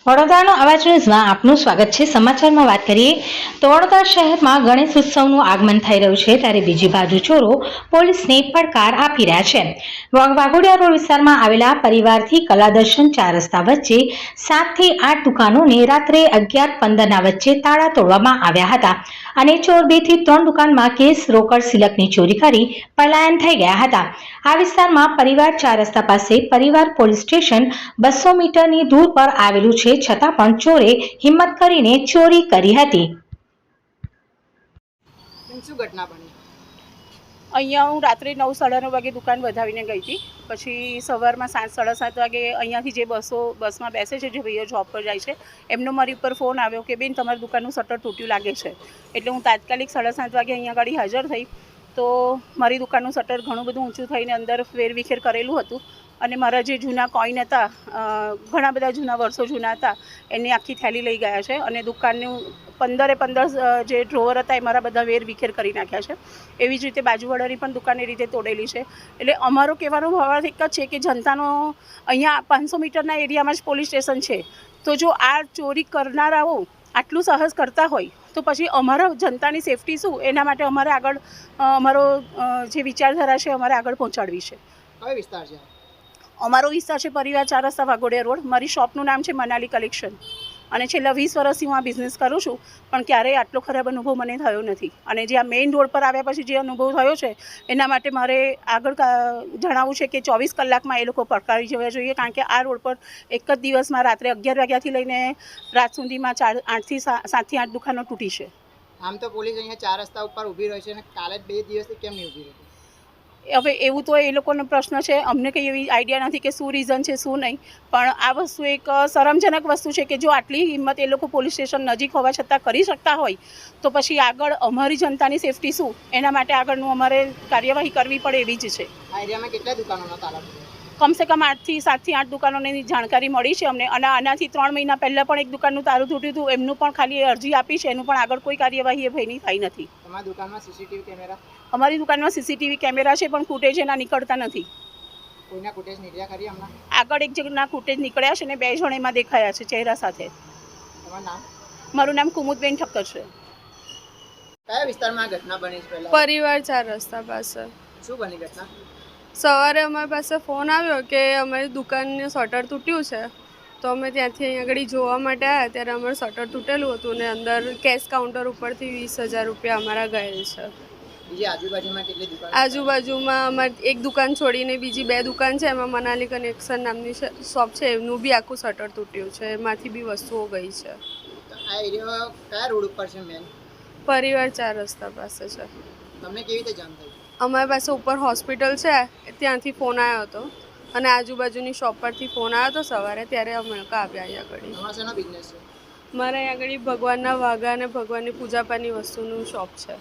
વડોદરાનો અવાજ ન્યૂઝમાં આપનું સ્વાગત છે। સમાચારમાં વાત કરીએ તો વડોદરા શહેરમાં ગણેશ ઉત્સવનું આગમન થઈ રહ્યું છે, ત્યારે બીજી બાજુ ચોરો પોલીસને પડકાર આપી રહ્યા છે। વાઘોડિયા રોડ વિસ્તારમાં આવેલા પરિવારથી કલાદર્શન 4 રસ્તા વચ્ચે 7 થી 8 દુકાનોને રાત્રે 11:15ના વચ્ચે તાળા તોડવામાં આવ્યા હતા અને ચોર 2 થી 3 દુકાનમાં કેસ રોકડ સિલકની ચોરી કરી પલાયન થઈ ગયા હતા। આ વિસ્તારમાં પરિવાર 4 રસ્તા પાસે પરિવાર પોલીસ સ્ટેશન 200 મીટરની દૂર પર આવેલું છે, છતાં પણ ચોરે હિંમત કરીને ચોરી કરી હતી। શું ઘટના બની? અહીંયા હું રાત્રે 9 સાડા 9 વાગે દુકાન વધાવીને ગઈ હતી। પછી સવારમાં 7 સાડા 7 વાગે અહીંયાથી જે બસમાં બેસે છે, જે ભાઈઓ જોબ પર જાય છે, એમનો મારી ઉપર ફોન આવ્યો કે બેન તમારી દુકાનનું શટર તૂટ્યું લાગે છે। એટલે હું તાત્કાલિક 7:30 વાગે અહીંયા આગળ હાજર થઈ તો મારી દુકાનનું શટર ઘણું બધું ઊંચું થઈને અંદર વેરવિખેર કરેલું હતું અને મારા જે જૂના કોઈન હતા, ઘણા બધા જૂના વર્ષો જૂના હતા, એની આખી થેલી લઈ ગયા છે અને દુકાનનું 15 જે ડ્રોવર હતા એ મારા બધા વેરવિખેર કરી નાખ્યા છે। એવી જ રીતે બાજુવાળાની પણ દુકાન એ રીતે તોડેલી છે। એટલે અમારો કહેવાનો ભાવ એક જ છે કે જનતાનો અહીંયા 500 મીટરના એરિયામાં જ પોલીસ સ્ટેશન છે, તો જો આ ચોરી કરનારાઓ આટલું સાહસ કરતા હોય તો પછી અમારા જનતાની સેફટી શું, એના માટે અમારે આગળ અમારો જે વિચારધારા છે અમારે આગળ પહોંચાડવી છે। કયો વિસ્તાર છે? અમારો વિસ્તાર છે પરિવાર 4 રસ્તા વાઘોડિયા રોડ। મારી શોપનું નામ છે મનાલી કલેક્શન અને છેલ્લા 20 વર્ષથી હું આ બિઝનેસ કરું છું, પણ ક્યારેય આટલો ખરાબ અનુભવ મને થયો નથી। અને જે આ મેઇન રોડ પર આવ્યા પછી જે અનુભવ થયો છે એના માટે મારે આગળ જણાવવું છે કે 24 કલાકમાં એ લોકો પડકારી જવા જોઈએ, કારણ કે આ રોડ પર એક જ દિવસમાં રાત્રે 11 વાગ્યાથી લઈને રાત સુધીમાં 7 થી 8 દુકાનો તૂટી છે। આમ તો પોલીસ અહીંયા 4 રસ્તા ઉપર ઊભી રહી છે અને કાલે 2 દિવસથી કેમ નહીં ઊભી રહી? હવે એવું તો એ લોકોનો પ્રશ્ન છે, અમને કંઈ એવી આઈડિયા નથી કે શું રીઝન છે શું નહીં, પણ આ વસ્તુ એક શરમજનક વસ્તુ છે કે જો આટલી હિંમત એ લોકો પોલીસ સ્ટેશન નજીક હોવા છતાં કરી શકતા હોય તો પછી આગળ અમારી જનતાની સેફટી શું, એના માટે આગળનું અમારે કાર્યવાહી કરવી પડે એવી જ છે। આ એરિયામાં કેટલા દુકાનોના તાળા છે? કમસે કમ 7 થી 8 દુકાનોની જાણકારી મળી છે અમને, અને આનાથી 3 મહિના પહેલાં પણ એક દુકાનનું તાળું તૂટ્યું હતું, એમનું પણ ખાલી અરજી આપી છે, એનું પણ આગળ કોઈ કાર્યવાહી એ ભાઈની થઈ નથી। તમારી દુકાનમાં સીસીટીવી કેમેરા? અમારી દુકાનમાં સીસીટીવી કેમેરા છે, પણ ફૂટેજ એના નીકળતા નથી। કોઈના ફૂટેજ નીકળ્યા ખરી હમણાં? આગળ એક જણના ફૂટેજ નીકળ્યા છે અને 2 જણ એમાં દેખાયા છે ચહેરા સાથે। તમારું નામ? મારું નામ કુમુદબેન ઠક્કર છે। કયા વિસ્તારમાં આ ઘટના બની છે? પહેલા પરિવાર 4 રસ્તા પાસે। શું બની ઘટના? સવારે અમારી પાસે ફોન આવ્યો કે અમારી દુકાનનું શટર તૂટ્યું છે, તો અમે ત્યાંથી અહીં આગળ જોવા માટે આવ્યા ત્યારે અમારું શટર તૂટેલું હતું ને અંદર કેશ કાઉન્ટર ઉપરથી 20,000 રૂપિયા અમારા ગયેલ છે। બીજી આજુબાજુમાં કેટલી દુકાન? આજુબાજુમાં અમારી એક દુકાન છોડીને બીજી 2 દુકાન છે, એમાં મનાલી કલેક્શન નામની શોપ છે, એમનું બી આખું શટર તૂટ્યું છે, એમાંથી બી વસ્તુઓ ગઈ છે। આ એરિયા કયા રોડ ઉપર છે મેન? પરિવાર 4 રસ્તા પાસે છે। તમને કેવી રીતે જાણ થઈ? અમારી પાસે ઉપર હોસ્પિટલ છે, ત્યાંથી ફોન આવ્યો હતો અને આજુબાજુની શોપ પરથી ફોન આવ્યો હતો સવારે, ત્યારે અમે લોકો આવ્યા અહીંયા આગળ। તમારો શેનો બિઝનેસ છે? મારે અહીંયા આગળ ભગવાનના વાઘા અને ભગવાનની પૂજાપાની વસ્તુનું શોપ છે।